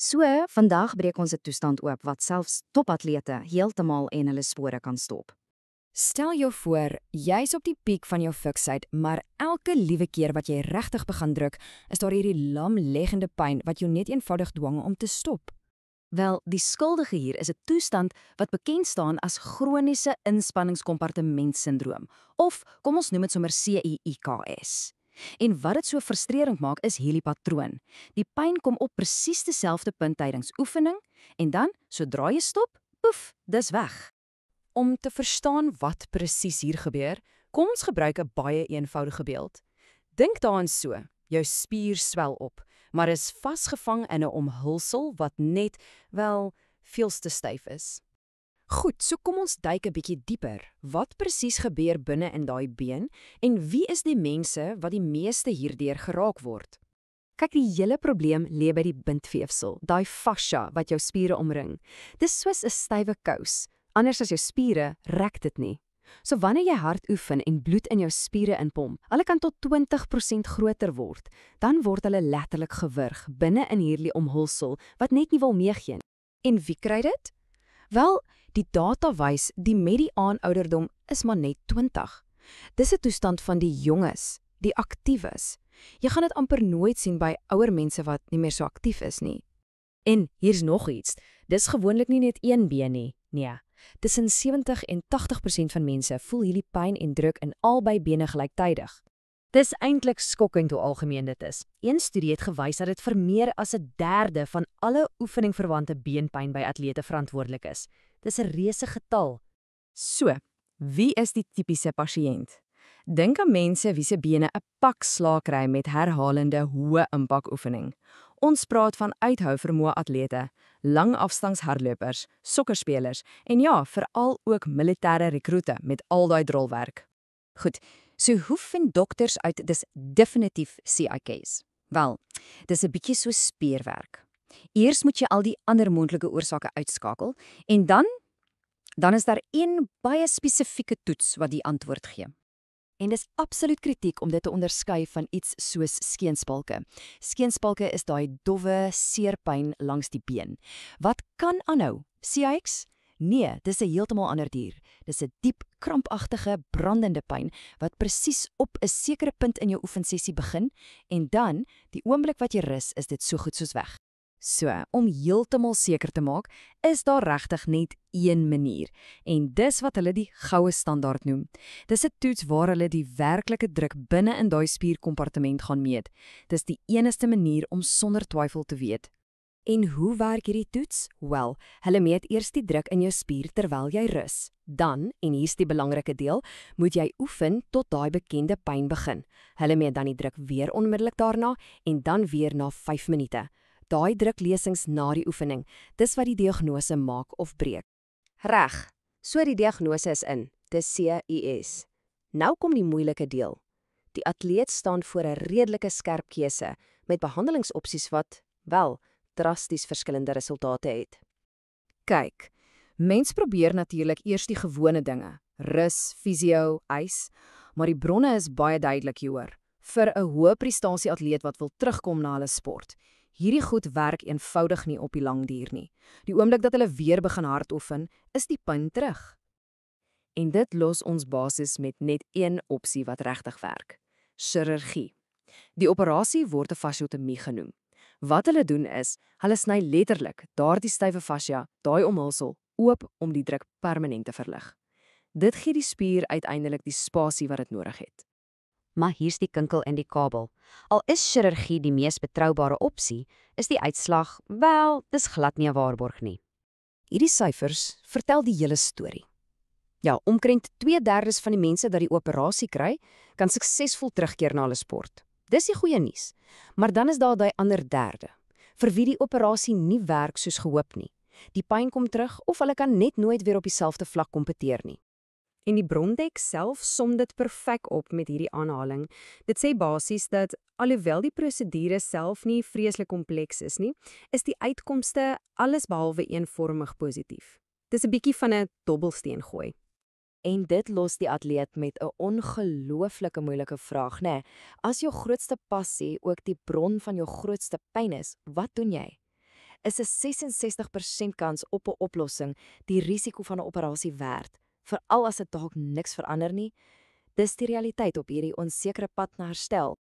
So, vandag breek ons 'n toestand oop wat selfs topatlete heeltemal en hulle spore kan stop. Stel jou voor, jy's op die piek van jou fiksheid, maar elke liewe keer wat jy regtig begin druk, is daar hierdie lamleggende pyn wat jou net eenvoudig dwing om te stop. Wel, die skuldige hier is 'n toestand wat bekend staan as chroniese inspanningskompartementsindroom, of kom ons noem dit sommer CIIKS. En wat dit so frustrerend maak is hierdie patroon. Die pyn kom op presies dieselfde punt tydens oefening en dan, sodra jy stop, poef, dis weg. Om te verstaan wat presies hier gebeur, kom ons gebruik 'n baie eenvoudige beeld. Dink daaraan so, jou spier swel op, maar is vasgevang in 'n omhulsel wat net, wel, veels te styf is. Goed, so kom ons duik 'n bietjie dieper. Wat presies gebeur binne in daai been en wie is die mense wat die meeste hierdeur geraak word? Kyk, die hele probleem lê by die bindweefsel, daai fascia wat jou spiere omring. Dis soos 'n stywe kous. Anders as jou spiere, rek dit nie. So wanneer jy hard oefen en bloed in jou spiere inpomp, hulle kan tot 20% groter word, dan word hulle letterlik gewurg binne in hierdie omhulsel wat net nie wil meegee nie. En wie kry dit? Wel, die data wys die mediaan-ouderdom is maar net 20. Dis 'n toestand van die jonges, die aktiewes. Jy gaan dit amper nooit sien by ouer mense wat nie meer so aktief is nie. En hier's nog iets. Dis gewoonlik nie net een been nie. Nee. Tussen 70 en 80% van mense voel hierdie pyn en druk in albei bene gelyktydig. Dis eintlik skokkend hoe algemeen dit is. Een studie het gewys dat dit vir meer as 1/3 van alle oefeningverwante beenpyn by atlete verantwoordelik is. Dis 'n reuse getal. So, wie is die tipiese pasiënt? Dink aan mense wie se bene 'n pak slaag kry met herhalende hoë impak oefening. Ons praat van uithou vermoë atlete, langafstandshardlopers, sokkerspelers en ja, veral ook militêre rekrute met al daai drolwerk. Goed, so hoe vind dokters uit dis definitief CIKS? Wel, dis 'n bietjie so speurwerk. Eers moet jy al die ander moontlike oorsake uitskakel en dan is daar een baie spesifieke toets wat die antwoord gee. En dis absoluut kritiek om dit te onderskei van iets soos skeenspalke. Skeenspalke is daai dowwe seerpyn langs die been. Wat kan aanhou? CIX? Nee, dis 'n heeltemal ander dier. Dis 'n diep, krampagtige, brandende pyn wat presies op 'n sekere punt in jou oefensessie begin en dan, die oomblik wat jy rus, is dit so goed soos weg. So, om heeltemal seker te maak, is daar regtig net een manier en dis wat hulle die goue standaard noem. Dis 'n toets waar hulle die werklike druk binne in daai spierkompartement gaan meet. Dis die enigste manier om sonder twyfel te weet. En hoe werk hierdie toets? Wel, hulle meet eers die druk in jou spier terwyl jy rus. Dan, en hier's die belangrike deel, moet jy oefen tot daai bekende pyn begin. Hulle meet dan die druk weer onmiddellik daarna en dan weer na 5 minute. Daai druklesings na die oefening, dis wat die diagnose maak of breek. Reg, so die diagnose is in, dis CIS. Nou kom die moeilike deel. Die atleet staan voor 'n redelike skerp keuse met behandelingsopsies wat, wel, drasties verskillende resultate het. Kyk, mens probeer natuurlik eers die gewone dinge, rus, fisio, ys, maar die bronne is baie duidelik hieroor. Vir 'n hoë prestasie atleet wat wil terugkom na hulle sport. Hierdie goed werk eenvoudig nie op die lang duur nie. Die oomblik dat hulle weer begin hard oefen, is die pyn terug. En dit los ons basies met net een opsie wat regtig werk: chirurgie. Die operasie word 'n fasciotomie genoem. Wat hulle doen is, hulle sny letterlik daardie stywe fascia, daai omhulsel, oop om die druk permanent te verlig. Dit gee die spier uiteindelik die spasie wat dit nodig het. Maar hier's die kinkel in die kabel. Al is chirurgie die mees betroubare opsie, is die uitslag, wel, dis glad nie 'n waarborg nie. Hierdie syfers vertel die hele storie. Ja, omtrent 2/3 van die mense wat die operasie kry, kan suksesvol terugkeer na hulle sport. Dis die goeie nuus. Maar dan is daar daai ander derde, vir wie die operasie nie werk soos gehoop nie. Die pyn kom terug of hulle kan net nooit weer op dieselfde vlak kompeteer nie. En die brondek self som dit perfek op met hierdie aanhaling. Dit sê basies dat alhoewel die prosedure self nie vreeslik kompleks is nie, is die uitkomste allesbehalwe eenvormig positief. Dis 'n bietjie van 'n dobbelsteen gooi. En dit los die atleet met 'n ongelooflike moeilike vraag, né? As jou grootste passie ook die bron van jou grootste pyn is, wat doen jy? is 'n 66% kans op 'n oplossing die risiko van 'n operasie werd, veral as dit dalk niks verander nie. Dis die realiteit op hierdie onsekere pad na herstel.